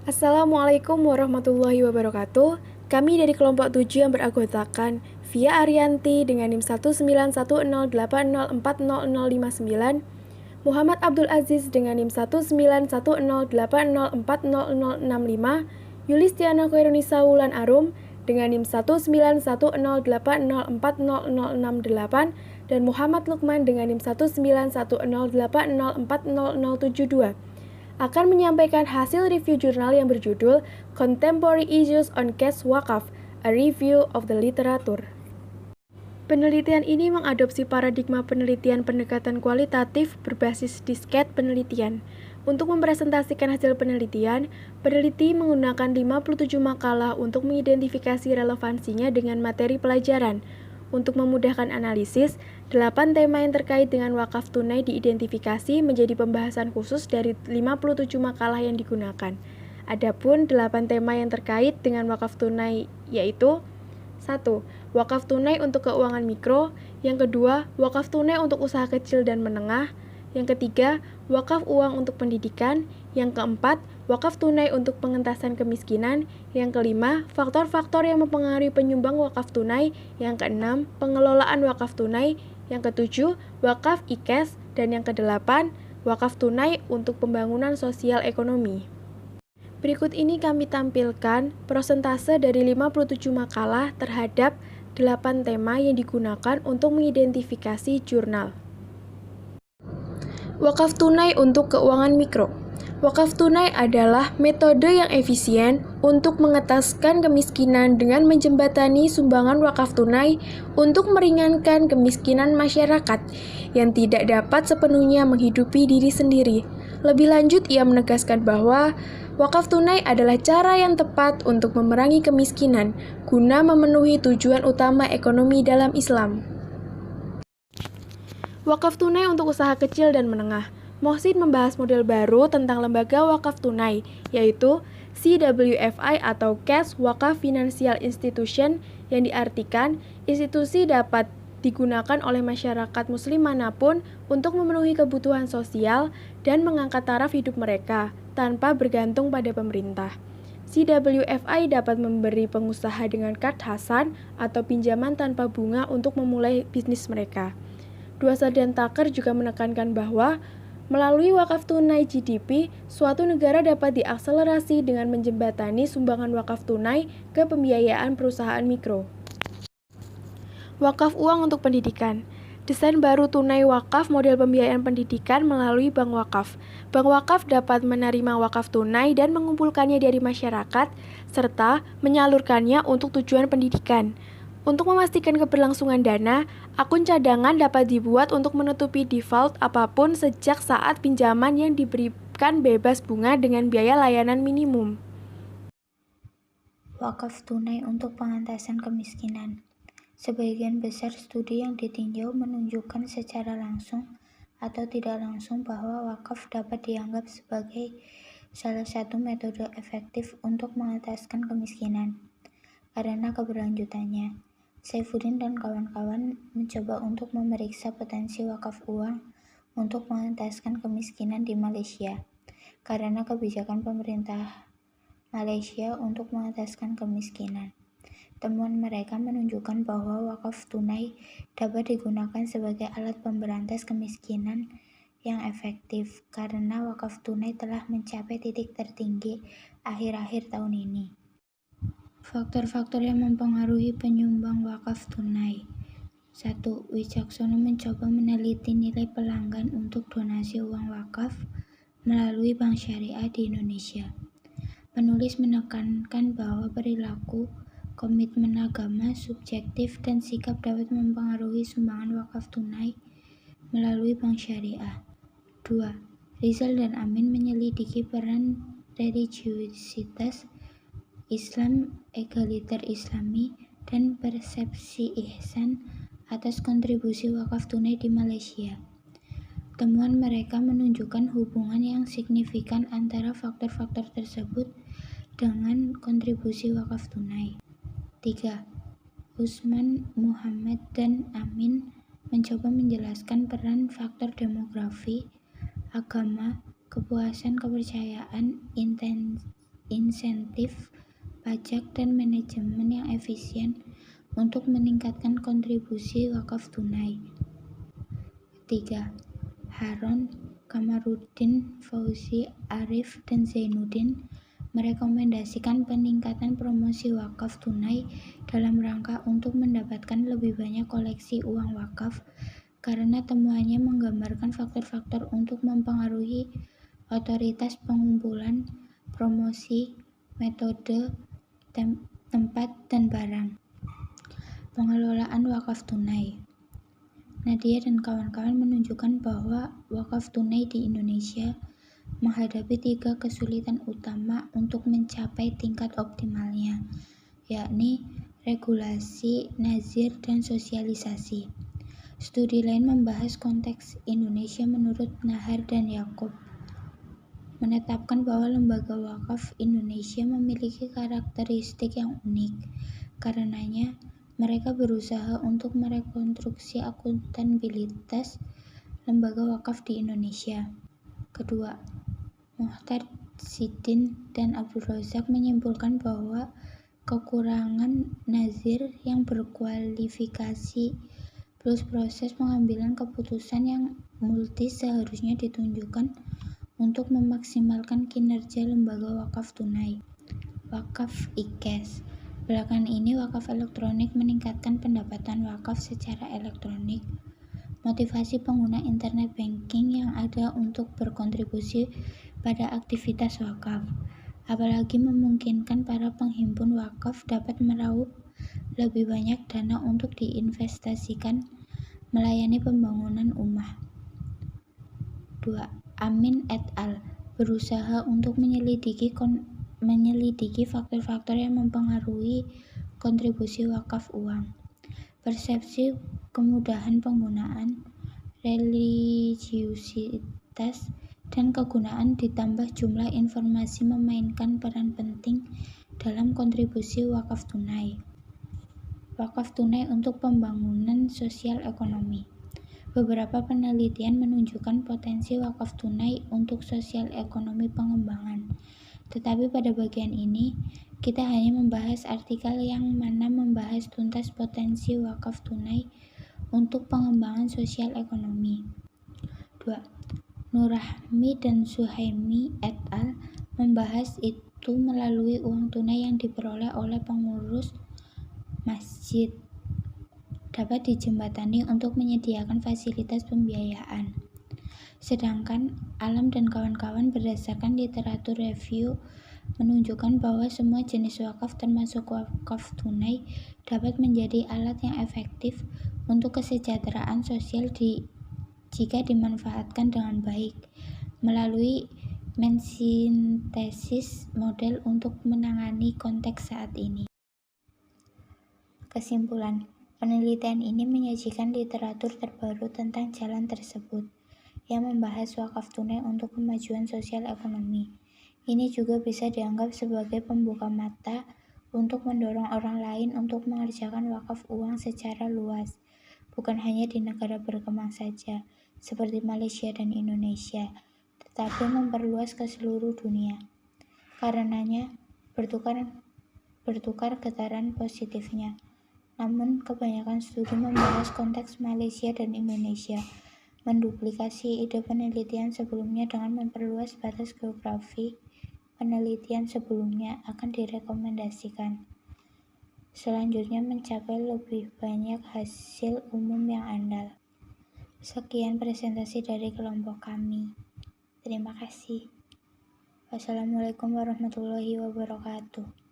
Assalamualaikum warahmatullahi wabarakatuh. Kami dari kelompok 7 yang beranggotakan Via Arianti dengan NIM 19108040059, Muhammad Abdul Aziz dengan NIM 19108040065, Yulistiana Khairunisa Wulan Arum dengan NIM 19108040068, dan Muhammad Lukman dengan NIM 19108040072 akan menyampaikan hasil review jurnal yang berjudul Contemporary Issues on Cash Wakaf, a Review of the Literature. Penelitian ini mengadopsi paradigma penelitian pendekatan kualitatif berbasis disket penelitian. Untuk mempresentasikan hasil penelitian, peneliti menggunakan 57 makalah untuk mengidentifikasi relevansinya dengan materi pelajaran. Untuk memudahkan analisis, 8 tema yang terkait dengan wakaf tunai diidentifikasi menjadi pembahasan khusus dari 57 makalah yang digunakan. Adapun 8 tema yang terkait dengan wakaf tunai yaitu 1. Wakaf tunai untuk keuangan mikro. Yang kedua, wakaf tunai untuk usaha kecil dan menengah. Yang ketiga, wakaf uang untuk pendidikan. Yang keempat, wakaf tunai untuk pengentasan kemiskinan. Yang kelima, faktor-faktor yang mempengaruhi penyumbang wakaf tunai. Yang keenam, pengelolaan wakaf tunai. Yang ketujuh, wakaf IKES. Dan yang kedelapan, wakaf tunai untuk pembangunan sosial ekonomi. Berikut ini kami tampilkan persentase dari 57 makalah terhadap 8 tema yang digunakan untuk mengidentifikasi jurnal. Wakaf tunai untuk keuangan mikro. Wakaf tunai adalah metode yang efisien untuk mengetaskan kemiskinan dengan menjembatani sumbangan wakaf tunai untuk meringankan kemiskinan masyarakat yang tidak dapat sepenuhnya menghidupi diri sendiri. Lebih lanjut, ia menegaskan bahwa wakaf tunai adalah cara yang tepat untuk memerangi kemiskinan guna memenuhi tujuan utama ekonomi dalam Islam. Wakaf tunai untuk usaha kecil dan menengah. Mohsin membahas model baru tentang lembaga wakaf tunai, yaitu CWFI atau Cash Wakaf Financial Institution, yang diartikan institusi dapat digunakan oleh masyarakat muslim manapun untuk memenuhi kebutuhan sosial dan mengangkat taraf hidup mereka tanpa bergantung pada pemerintah. CWFI dapat memberi pengusaha dengan kad hasan atau pinjaman tanpa bunga untuk memulai bisnis mereka. Dwasa dan Tucker juga menekankan bahwa melalui wakaf tunai GDP, suatu negara dapat diakselerasi dengan menjembatani sumbangan wakaf tunai ke pembiayaan perusahaan mikro. Wakaf uang untuk pendidikan. Desain baru tunai wakaf model pembiayaan pendidikan melalui bank wakaf. Bank wakaf dapat menerima wakaf tunai dan mengumpulkannya dari masyarakat, serta menyalurkannya untuk tujuan pendidikan. Untuk memastikan keberlangsungan dana, akun cadangan dapat dibuat untuk menutupi default apapun sejak saat pinjaman yang diberikan bebas bunga dengan biaya layanan minimum. Wakaf tunai untuk pengentasan kemiskinan. Sebagian besar studi yang ditinjau menunjukkan secara langsung atau tidak langsung bahwa wakaf dapat dianggap sebagai salah satu metode efektif untuk mengentaskan kemiskinan. Karena keberlanjutannya, Saifuddin dan kawan-kawan mencoba untuk memeriksa potensi wakaf uang untuk mengentaskan kemiskinan di Malaysia. Karena kebijakan pemerintah Malaysia untuk mengentaskan kemiskinan. Temuan mereka menunjukkan bahwa wakaf tunai dapat digunakan sebagai alat pemberantas kemiskinan yang efektif karena wakaf tunai telah mencapai titik tertinggi akhir-akhir tahun ini. Faktor-faktor yang mempengaruhi penyumbang wakaf tunai. 1. Wicaksono mencoba meneliti nilai pelanggan untuk donasi uang wakaf melalui bank syariah di Indonesia. Penulis menekankan bahwa perilaku, komitmen agama, subjektif, dan sikap dapat mempengaruhi sumbangan wakaf tunai melalui bank syariah. 2. Rizal dan Amin menyelidiki peran religiusitas Islam, egaliter Islami, dan persepsi ihsan atas kontribusi wakaf tunai di Malaysia. Temuan mereka menunjukkan hubungan yang signifikan antara faktor-faktor tersebut dengan kontribusi wakaf tunai. 3. Usman, Muhammad, dan Amin mencoba menjelaskan peran faktor demografi, agama, kepuasan kepercayaan, insentif pajak dan manajemen yang efisien untuk meningkatkan kontribusi wakaf tunai. 3. Harun, Kamaruddin, Fauzi, Arif, dan Zainuddin merekomendasikan peningkatan promosi wakaf tunai dalam rangka untuk mendapatkan lebih banyak koleksi uang wakaf karena temuannya menggambarkan faktor-faktor untuk mempengaruhi otoritas pengumpulan, promosi, metode, tempat, dan barang. Pengelolaan wakaf tunai. Nadia dan kawan-kawan menunjukkan bahwa wakaf tunai di Indonesia menghadapi 3 kesulitan utama untuk mencapai tingkat optimalnya, yakni regulasi, nazir, dan sosialisasi. Studi lain membahas konteks Indonesia menurut Nahar dan Yakob, menetapkan bahwa lembaga wakaf Indonesia memiliki karakteristik yang unik. Karenanya, mereka berusaha untuk merekonstruksi akuntabilitas lembaga wakaf di Indonesia. Kedua, Muhtar Sidin dan Abdul Razak menyimpulkan bahwa kekurangan nazir yang berkualifikasi plus proses pengambilan keputusan yang multi seharusnya ditunjukkan untuk memaksimalkan kinerja lembaga wakaf tunai. Wakaf e-cash. Belakangan ini wakaf elektronik meningkatkan pendapatan wakaf secara elektronik. Motivasi pengguna internet banking yang ada untuk berkontribusi pada aktivitas wakaf, apalagi memungkinkan para penghimpun wakaf dapat meraup lebih banyak dana untuk diinvestasikan melayani pembangunan ummah. 2. Amin et al. Berusaha untuk menyelidiki faktor-faktor yang mempengaruhi kontribusi wakaf uang. Persepsi kemudahan penggunaan, religiusitas, dan kegunaan ditambah jumlah informasi memainkan peran penting dalam kontribusi wakaf tunai. Wakaf tunai untuk pembangunan sosial ekonomi. Beberapa penelitian menunjukkan potensi wakaf tunai untuk sosial ekonomi pengembangan. Tetapi pada bagian ini, kita hanya membahas artikel yang mana membahas tuntas potensi wakaf tunai untuk pengembangan sosial ekonomi. 2. Nurrahmi dan Suhaimi et al. Membahas itu melalui uang tunai yang diperoleh oleh pengurus masjid dapat dijembatani untuk menyediakan fasilitas pembiayaan. Sedangkan Alam dan kawan-kawan berdasarkan literatur review menunjukkan bahwa semua jenis wakaf termasuk wakaf tunai dapat menjadi alat yang efektif untuk kesejahteraan sosial jika dimanfaatkan dengan baik melalui mensintesis model untuk menangani konteks saat ini. Kesimpulan, penelitian ini menyajikan literatur terbaru tentang jalan tersebut yang membahas wakaf tunai untuk kemajuan sosial ekonomi. Ini juga bisa dianggap sebagai pembuka mata untuk mendorong orang lain untuk mengerjakan wakaf uang secara luas, bukan hanya di negara berkembang saja, seperti Malaysia dan Indonesia, tetapi memperluas ke seluruh dunia. Karenanya, bertukar getaran positifnya. Namun, kebanyakan studi membahas konteks Malaysia dan Indonesia, menduplikasi ide penelitian sebelumnya dengan memperluas batas geografi penelitian sebelumnya akan direkomendasikan. Selanjutnya mencapai lebih banyak hasil umum yang andal. Sekian presentasi dari kelompok kami. Terima kasih. Wassalamualaikum warahmatullahi wabarakatuh.